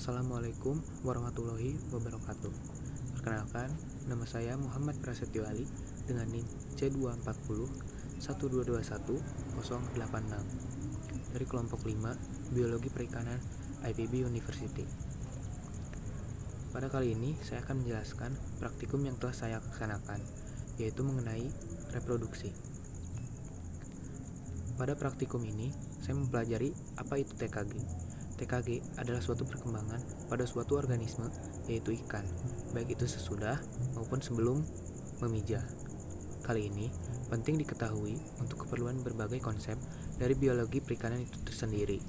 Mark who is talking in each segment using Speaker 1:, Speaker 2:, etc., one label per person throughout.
Speaker 1: Assalamualaikum warahmatullahi wabarakatuh. Perkenalkan, nama saya Muhammad Prasetyo Ali dengan NIM C240 1221086 dari kelompok 5 Biologi Perikanan IPB University. Pada kali ini saya akan menjelaskan praktikum yang telah saya laksanakan, yaitu mengenai reproduksi. Pada praktikum ini, saya mempelajari apa itu TKG. TKG adalah suatu perkembangan pada suatu organisme, yaitu ikan, baik itu sesudah maupun sebelum memijah. Kali ini penting diketahui untuk keperluan berbagai konsep dari biologi perikanan itu tersendiri.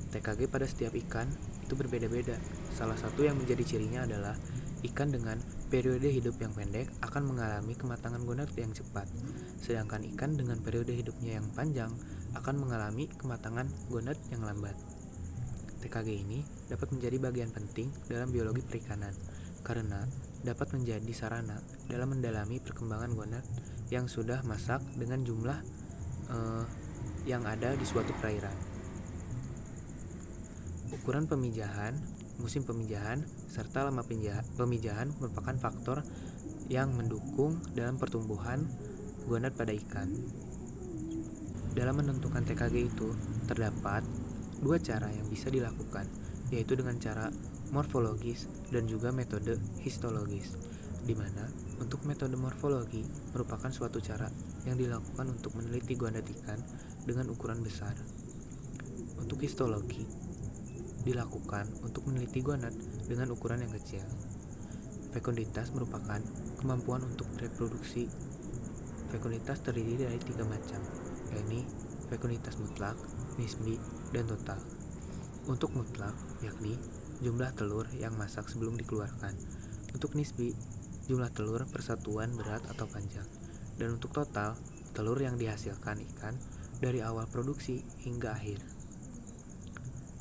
Speaker 1: TKG pada setiap ikan itu berbeda-beda. Salah satu yang menjadi cirinya adalah ikan dengan periode hidup yang pendek akan mengalami kematangan gonad yang cepat, sedangkan ikan dengan periode hidupnya yang panjang akan mengalami kematangan gonad yang lambat. TKG ini dapat menjadi bagian penting dalam biologi perikanan karena dapat menjadi sarana dalam mendalami perkembangan gonad yang sudah masak dengan jumlah yang ada di suatu perairan. Ukuran pemijahan, musim pemijahan, serta lama pemijahan merupakan faktor yang mendukung dalam pertumbuhan gonad pada ikan. Dalam menentukan TKG itu terdapat dua cara yang bisa dilakukan, yaitu dengan cara morfologis dan juga metode histologis, di mana untuk metode morfologi merupakan suatu cara yang dilakukan untuk meneliti gonad ikan dengan ukuran besar. Untuk histologi dilakukan untuk meneliti gonad dengan ukuran yang kecil. Fekunditas merupakan kemampuan untuk reproduksi. Fekunditas terdiri dari 3 macam, yakni fekunditas mutlak, nisbi, dan total. Untuk mutlak, yakni jumlah telur yang masak sebelum dikeluarkan. Untuk nisbi, jumlah telur persatuan berat atau panjang. Dan untuk total, telur yang dihasilkan ikan dari awal produksi hingga akhir.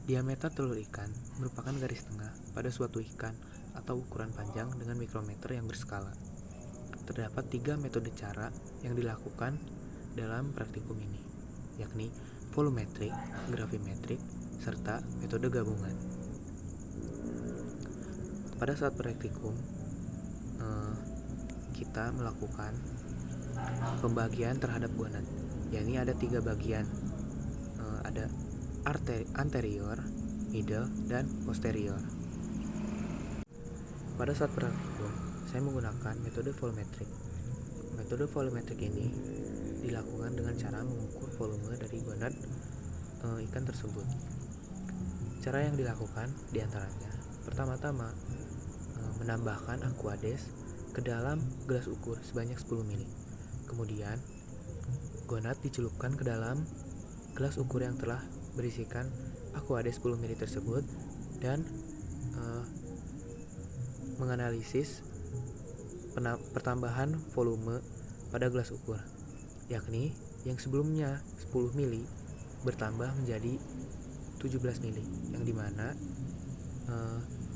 Speaker 1: Diameter telur ikan merupakan garis tengah pada suatu ikan atau ukuran panjang dengan mikrometer yang berskala. Terdapat 3 metode cara yang dilakukan dalam praktikum ini, yakni volumetrik, gravimetrik, serta metode gabungan. Pada saat praktikum, kita melakukan pembagian terhadap gonad, yakni ada 3 bagian, ada anterior, middle, dan posterior. Pada saat praktikum, saya menggunakan metode volumetrik. Metode volumetrik ini dilakukan dengan cara mengukur volume dari gonad ikan tersebut. Cara yang dilakukan diantaranya, pertama-tama menambahkan aquades ke dalam gelas ukur sebanyak 10 ml. Kemudian gonad dicelupkan ke dalam gelas ukur yang telah berisikan aquades 10 ml tersebut dan menganalisis pertambahan volume pada gelas ukur, yakni yang sebelumnya 10 mili bertambah menjadi 17 mili, yang dimana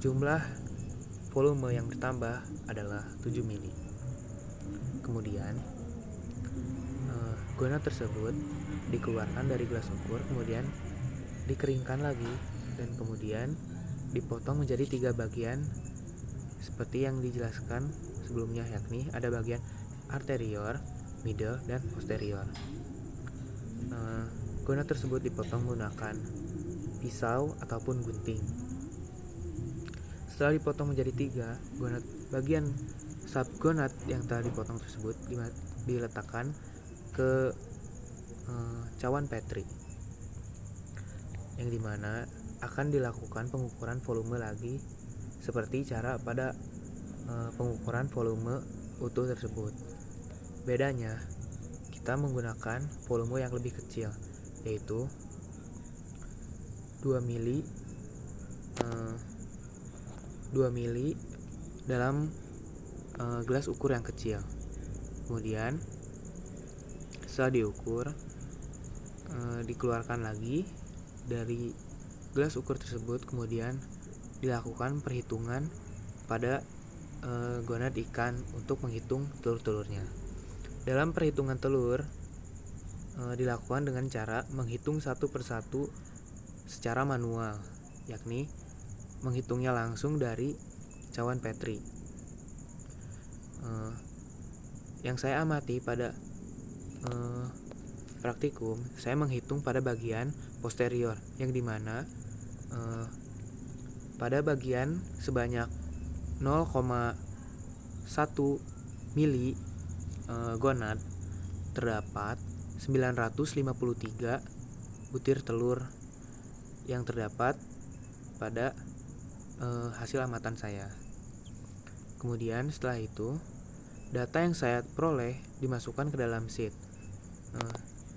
Speaker 1: jumlah volume yang bertambah adalah 7 mili. Kemudian gonad tersebut dikeluarkan dari gelas ukur, kemudian dikeringkan lagi dan kemudian dipotong menjadi 3 bagian seperti yang dijelaskan sebelumnya, yakni ada bagian anterior, middle, dan posterior. Gonad tersebut dipotong menggunakan pisau ataupun gunting. Setelah dipotong menjadi 3, bagian subgonad yang telah dipotong tersebut diletakkan ke cawan Petri, yang dimana akan dilakukan pengukuran volume lagi seperti cara pada pengukuran volume utuh tersebut. Bedanya, kita menggunakan volume yang lebih kecil, yaitu 2 mili dalam gelas ukur yang kecil. Kemudian setelah diukur, dikeluarkan lagi dari gelas ukur tersebut, kemudian dilakukan perhitungan pada gonad ikan untuk menghitung telur-telurnya. Dalam perhitungan telur dilakukan dengan cara menghitung satu persatu secara manual, yakni menghitungnya langsung dari cawan Petri. Yang saya amati pada praktikum, saya menghitung pada bagian posterior, yang dimana pada bagian sebanyak 0,1 mili gonad terdapat 953 butir telur yang terdapat pada hasil amatan saya. Kemudian setelah itu, data yang saya peroleh dimasukkan ke dalam sheet.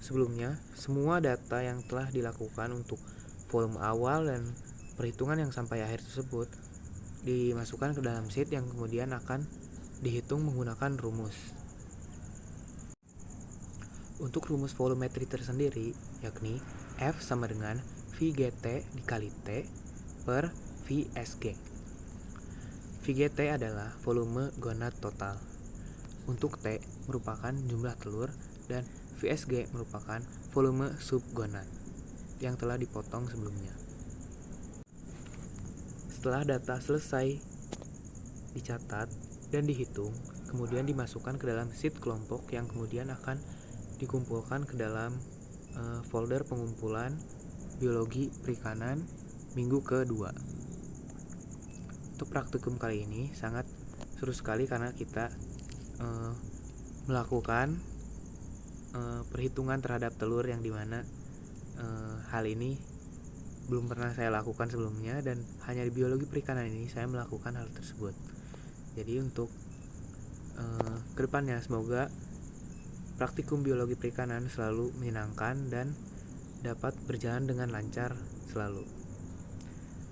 Speaker 1: Sebelumnya, semua data yang telah dilakukan untuk volume awal dan perhitungan yang sampai akhir tersebut dimasukkan ke dalam sheet yang kemudian akan dihitung menggunakan rumus. Untuk rumus volumetri tersendiri, yakni F sama dengan VGT dikali T per VSG. VGT adalah volume gonad total. Untuk T merupakan jumlah telur dan VSG merupakan volume subgonad yang telah dipotong sebelumnya. Setelah data selesai dicatat dan dihitung, kemudian dimasukkan ke dalam sheet kelompok yang kemudian akan dikumpulkan ke dalam folder pengumpulan biologi perikanan minggu kedua. Untuk praktikum kali ini sangat seru sekali karena kita melakukan perhitungan terhadap telur yang dimana hal ini belum pernah saya lakukan sebelumnya, dan hanya di biologi perikanan ini saya melakukan hal tersebut. Jadi untuk kedepannya semoga praktikum biologi perikanan selalu menyenangkan dan dapat berjalan dengan lancar selalu.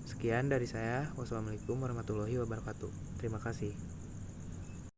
Speaker 1: Sekian dari saya. Wassalamualaikum warahmatullahi wabarakatuh. Terima kasih.